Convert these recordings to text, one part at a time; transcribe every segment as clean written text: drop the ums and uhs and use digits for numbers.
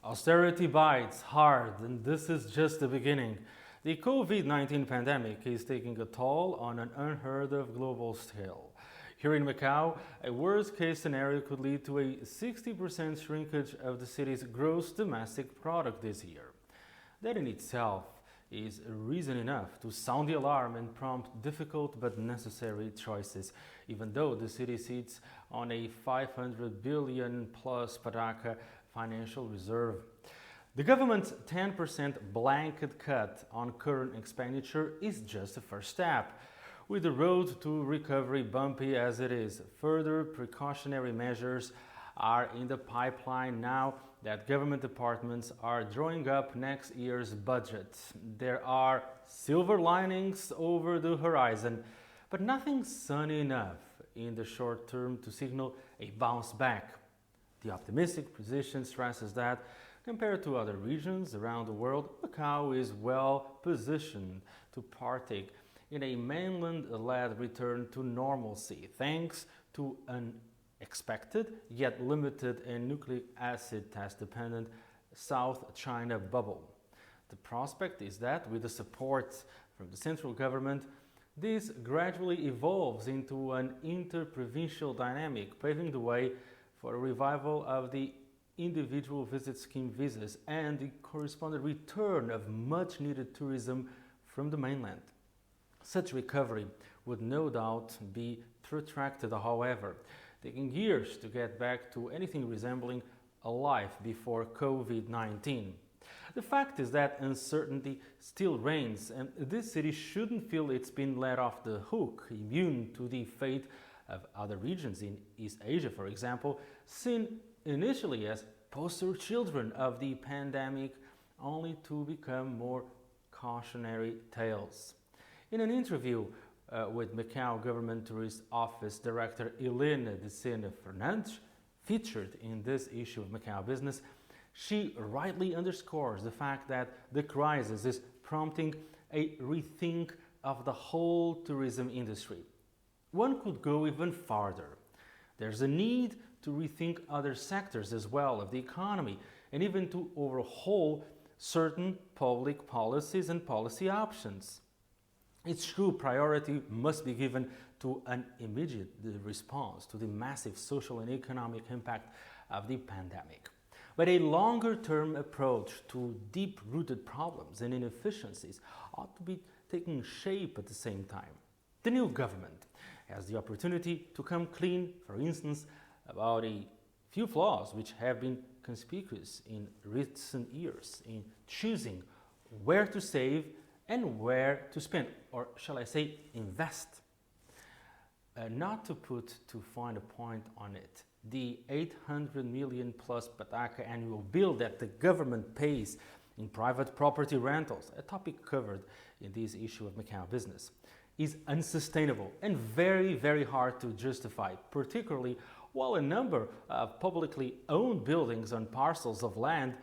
Austerity bites hard, and this is just the beginning. The COVID-19 pandemic is taking a toll on an unheard of global scale. Here in Macau, a worst-case scenario could lead to a 60% shrinkage of the city's gross domestic product this year. That in itself is reason enough to sound the alarm and prompt difficult but necessary choices, even though the city sits on a 500 billion plus pataca financial reserve. The government's 10% blanket cut on current expenditure is just a first step. With the road to recovery bumpy as it is, further precautionary measures are in the pipeline now that government departments are drawing up next year's budget. There are silver linings over the horizon, but nothing sunny enough in the short term to signal a bounce back. The optimistic position stresses that, compared to other regions around the world, Macau is well positioned to partake in a mainland-led return to normalcy, thanks to an expected yet limited and nucleic acid test-dependent South China bubble. The prospect is that, with the support from the central government, this gradually evolves into an inter-provincial dynamic, paving the way for a revival of the individual visit scheme visas and the corresponding return of much-needed tourism from the mainland. Such recovery would no doubt be protracted, however, taking years to get back to anything resembling a life before COVID-19. The fact is that uncertainty still reigns, and this city shouldn't feel it's been let off the hook, immune to the fate of other regions in East Asia, for example, seen initially as poster children of the pandemic, only to become more cautionary tales. In an interview with Macau Government Tourist Office Director Helena de Sena Fernandes, featured in this issue of Macau Business, she rightly underscores the fact that the crisis is prompting a rethink of the whole tourism industry. One could go even farther. There's a need to rethink other sectors as well of the economy, and even to overhaul certain public policies and policy options. Its true priority must be given to an immediate response to the massive social and economic impact of the pandemic. But a longer-term approach to deep-rooted problems and inefficiencies ought to be taking shape at the same time. The new government has the opportunity to come clean, for instance, about a few flaws which have been conspicuous in recent years in choosing where to save and where to spend, or shall I say, invest. Not to put too fine a point on it, the 800 million plus pataca annual bill that the government pays in private property rentals, a topic covered in this issue of Macau Business, is unsustainable and very, very hard to justify, particularly while a number of publicly owned buildings on parcels of land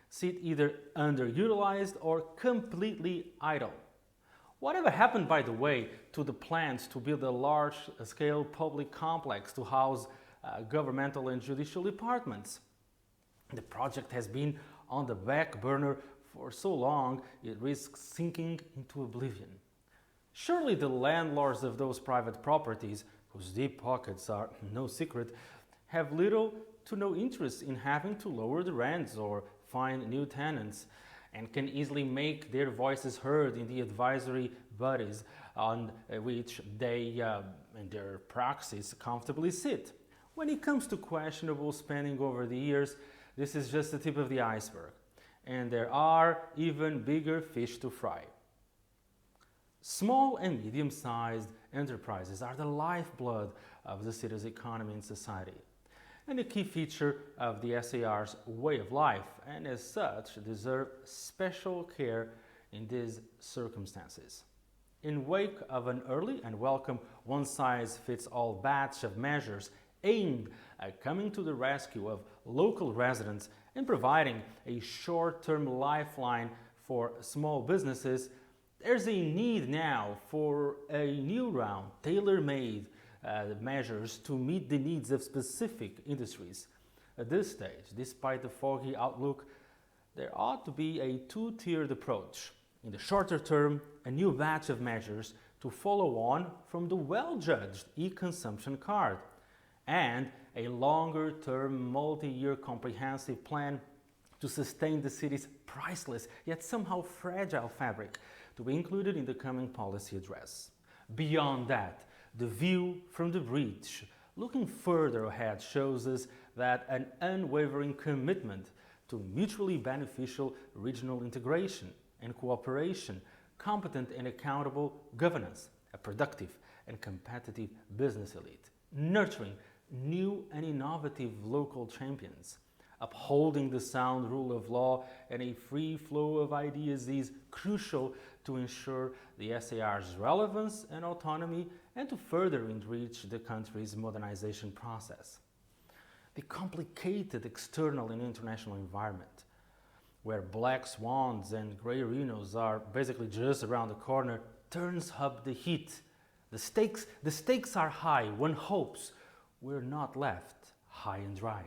sit either underutilized or completely idle. Whatever happened, by the way, to the plans to build a large-scale public complex to house governmental and judicial departments? The project has been on the back burner for so long it risks sinking into oblivion. Surely the landlords of those private properties, whose deep pockets are no secret, have little to no interest in having to lower the rents or find new tenants, and can easily make their voices heard in the advisory bodies on which they and their proxies comfortably sit. When it comes to questionable spending over the years, this is just the tip of the iceberg, and there are even bigger fish to fry. Small and medium-sized enterprises are the lifeblood of the city's economy and society, and a key feature of the SAR's way of life, and as such deserve special care in these circumstances. In wake of an early and welcome one-size-fits-all batch of measures aimed at coming to the rescue of local residents and providing a short-term lifeline for small businesses, there's a need now for a new round, tailor-made measures to meet the needs of specific industries. At this stage, despite the foggy outlook, there ought to be a two-tiered approach. In the shorter term, a new batch of measures to follow on from the well-judged e-consumption card, and a longer-term, multi-year comprehensive plan to sustain the city's priceless yet somehow fragile fabric to be included in the coming policy address. Beyond that, the view from the bridge, looking further ahead, shows us that an unwavering commitment to mutually beneficial regional integration and cooperation, competent and accountable governance, a productive and competitive business elite, nurturing new and innovative local champions, upholding the sound rule of law and a free flow of ideas is crucial to ensure the SAR's relevance and autonomy and to further enrich the country's modernization process. The complicated external and international environment, where black swans and grey rhinos are basically just around the corner, turns up the heat. The stakes are high. One hopes we're not left high and dry.